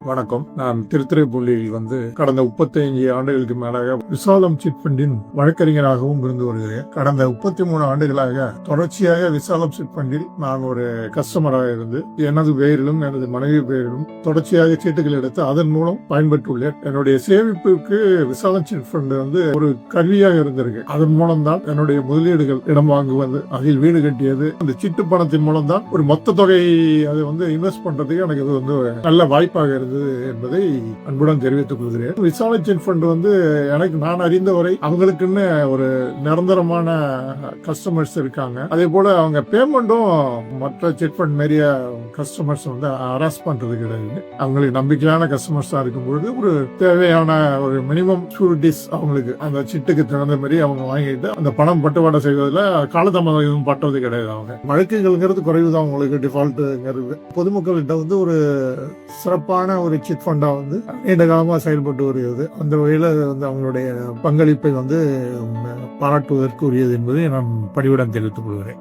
வணக்கம். நான் திருத்துறைப்பூண்டியில் கடந்த 35 ஆண்டுகளுக்கு மேலாக விசாலம் சிட் ஃபண்டின் வழக்கறிஞராகவும் இருந்து வருகிறேன். கடந்த 33 ஆண்டுகளாக தொடர்ச்சியாக விசாலம் சிட் ஃபண்டில் நான் ஒரு கஸ்டமராக இருந்து எனது பெயரிலும் எனது மனைவி பெயரிலும் தொடர்ச்சியாக சீட்டுகள் எடுத்து அதன் மூலம் பயன்பெற்றுள்ளேன். என்னுடைய சேமிப்புக்கு விசாலம் சிட் ஃபண்ட் ஒரு கருவியாக இருந்திருக்கு. அதன் மூலம் தான் என்னுடைய முதலீடுகள் இடம் வாங்குவது, அதில் வீடு கட்டியது, அந்த சிட்டு பணத்தின் மூலம் தான் ஒரு மொத்த தொகை அது இன்வெஸ்ட் பண்றதுக்கு எனக்கு இது நல்ல வாய்ப்பாக இருந்தது என்பதை அன்புடன் தெரிவித்துக் கொள்கிறேன். விசாலம் சிட் ஃபண்ட் எனக்கு நான் அறிந்தவரை அவங்களுக்குன்னு ஒரு நிரந்தரமான கஸ்டமர்ஸ் இருக்காங்க. அதே போல அவங்க பேமெண்ட்டும் மற்ற சிட் ஃபண்ட் நிறைய கஸ்டமர்ஸ் ஹராஸ் பண்றது கிடையாது. அவங்களுக்கு நம்பிக்கையான கஸ்டமர்ஸா இருக்கும் பொழுது ஒரு தேவையான ஒரு மினிமம் ஷூரிட்டிஸ் அவங்களுக்கு அந்த சிட்டுக்கு தகுந்த மாதிரி அவங்க வாங்கிட்டு அந்த பணம் பட்டுவாடை செய்வதில் காலதாமதம் எதுவும் பட்டுறது கிடையாது. அவங்க வழக்குகள்ங்கிறது குறைவுதான் அவங்களுக்கு டிஃபால்ட்டுங்கிறது. பொதுமக்கள்கிட்ட ஒரு சிறப்பான ஒரு சிட் ஃபண்டா நீண்ட காலமா செயல்பட்டு வருகிறது. அந்த வகையில் அவங்களுடைய பங்களிப்பை பாராட்டுவதற்கு உரியது என்பதை நான் பணிவுடன் தெரிவித்துக் கொள்கிறேன்.